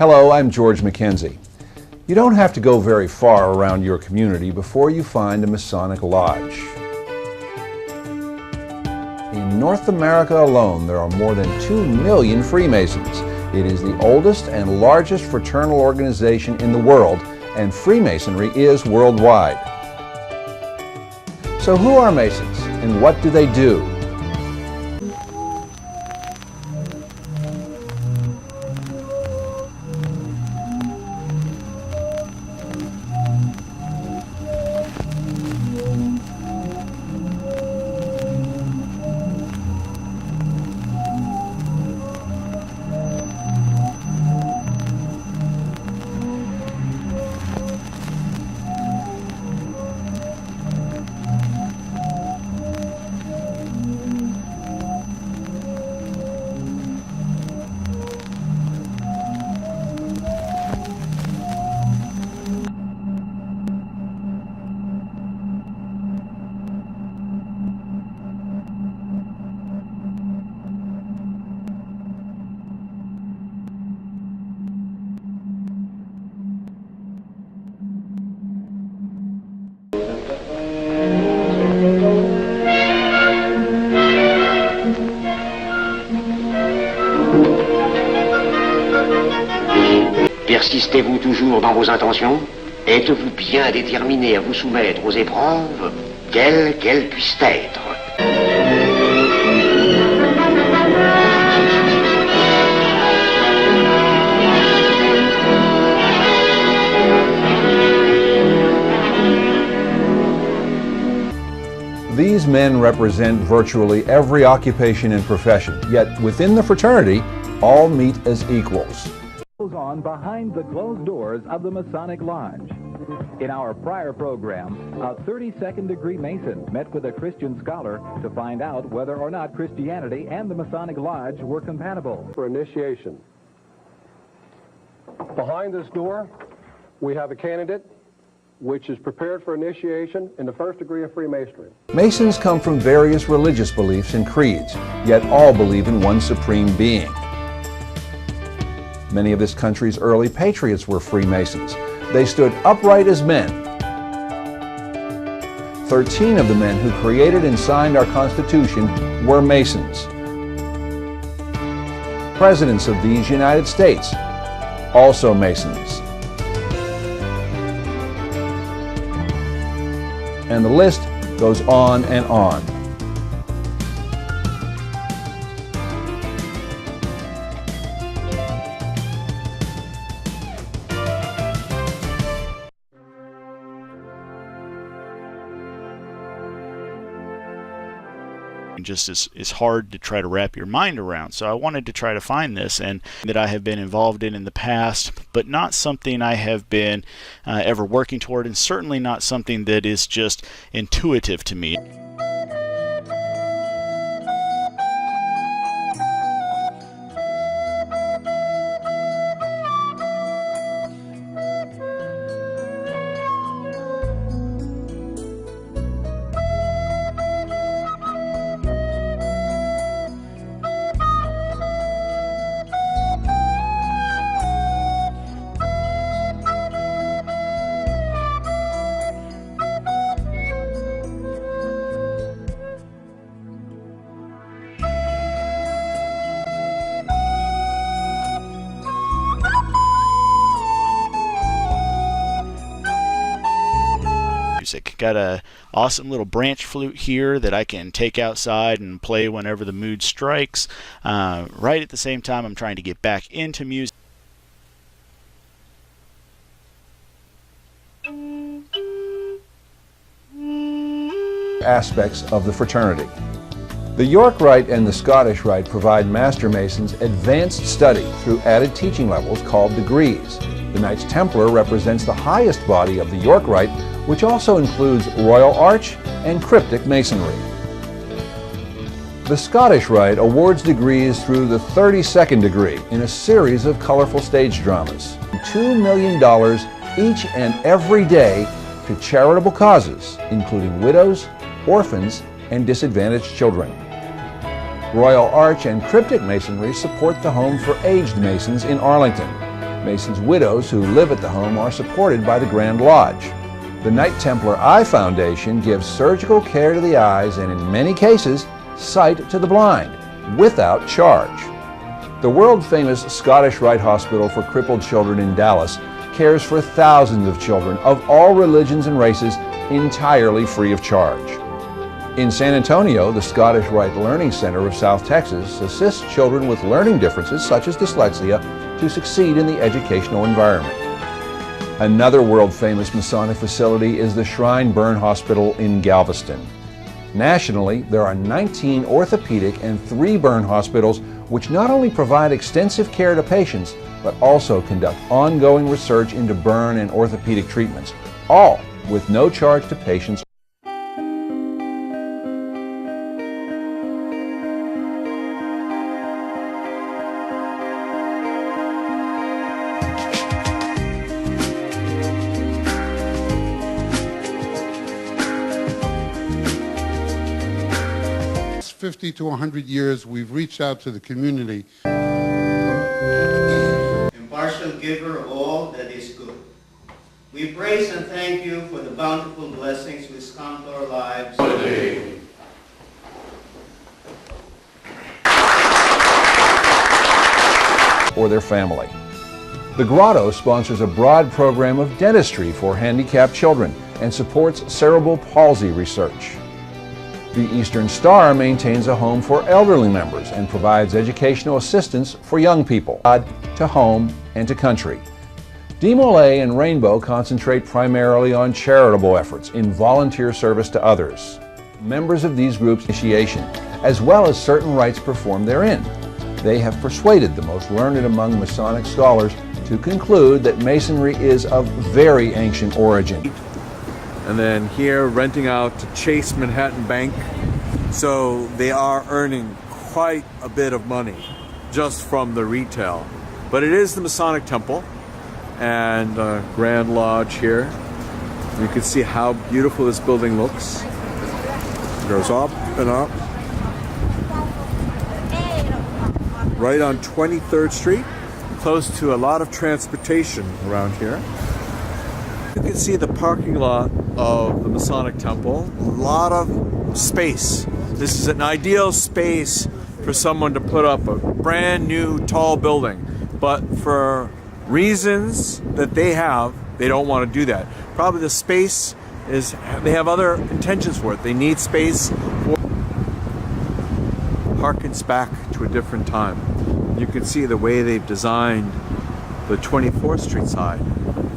Hello, I'm George McKenzie. You don't have to go very far around your community before you find a Masonic Lodge. In North America alone, there are more than 2 million Freemasons. It is the oldest and largest fraternal organization in the world, and Freemasonry is worldwide. So who are Masons, and what do they do? Persistez-vous toujours dans vos intentions? Êtes-vous bien déterminé à vous soumettre aux épreuves, quelles qu'elles puissent être? These men represent virtually every occupation and profession, yet within the fraternity, all meet as equals. On behind the closed doors of the Masonic Lodge. In our prior program, a 32nd degree Mason met with a Christian scholar to find out whether or not Christianity and the Masonic Lodge were compatible. For initiation. Behind this door, we have a candidate which is prepared for initiation in the first degree of Freemasonry. Masons come from various religious beliefs and creeds, yet all believe in one supreme being. Many of this country's early patriots were Freemasons. They stood upright as men. 13 of the men who created and signed our Constitution were Masons. Presidents of these United States, also Masons. And the list goes on and on. Just is hard to try to wrap your mind around. So I wanted to try to find this, and that I have been involved in the past, but not something I have been ever working toward, and certainly not something that is just intuitive to me. Got a awesome little branch flute here that I can take outside and play whenever the mood strikes. Right at the same time, I'm trying to get back into music. Aspects of the fraternity. The York Rite and the Scottish Rite provide Master Masons advanced study through added teaching levels called degrees. The Knights Templar represents the highest body of the York Rite, which also includes Royal Arch and Cryptic Masonry. The Scottish Rite awards degrees through the 32nd degree in a series of colorful stage dramas. $2 million each and every day to charitable causes, including widows, orphans, and disadvantaged children. Royal Arch and Cryptic Masonry support the Home for Aged Masons in Arlington. Masons' widows who live at the home are supported by the Grand Lodge. The Knight Templar Eye Foundation gives surgical care to the eyes and, in many cases, sight to the blind, without charge. The world-famous Scottish Rite Hospital for Crippled Children in Dallas cares for thousands of children of all religions and races entirely free of charge. In San Antonio, the Scottish Rite Learning Center of South Texas assists children with learning differences such as dyslexia to succeed in the educational environment. Another world-famous Masonic facility is the Shrine Burn Hospital in Galveston. Nationally, there are 19 orthopedic and 3 burn hospitals which not only provide extensive care to patients, but also conduct ongoing research into burn and orthopedic treatments, all with no charge to patients. Last 50 to 100 years, we've reached out to the community. Impartial giver of all that is good. We praise and thank you for the bountiful blessings which come to our lives. Or their family. The Grotto sponsors a broad program of dentistry for handicapped children and supports cerebral palsy research. The Eastern Star maintains a home for elderly members and provides educational assistance for young people, to home and to country. DeMolay and Rainbow concentrate primarily on charitable efforts in volunteer service to others. Members of these groups initiation, as well as certain rites performed therein. They have persuaded the most learned among Masonic scholars to conclude that Masonry is of very ancient origin. And then here renting out to Chase Manhattan Bank. So they are earning quite a bit of money just from the retail. But it is the Masonic Temple and Grand Lodge here. You can see how beautiful this building looks. It goes up and up. Right on 23rd Street, close to a lot of transportation around here. You can see the parking lot of the Masonic Temple. A lot of space. This is an ideal space for someone to put up a brand new tall building. But for reasons that they have, they don't want to do that. Probably the space is, they have other intentions for it. They need space for harkens back to a different time. You can see the way they've designed the 24th Street side.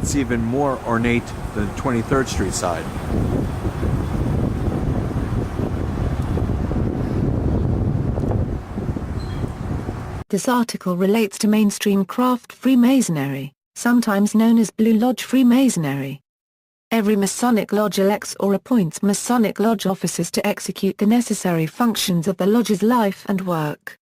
It's even more ornate than the 23rd Street side. This article relates to mainstream craft Freemasonry, sometimes known as Blue Lodge Freemasonry. Every Masonic Lodge elects or appoints Masonic Lodge officers to execute the necessary functions of the Lodge's life and work.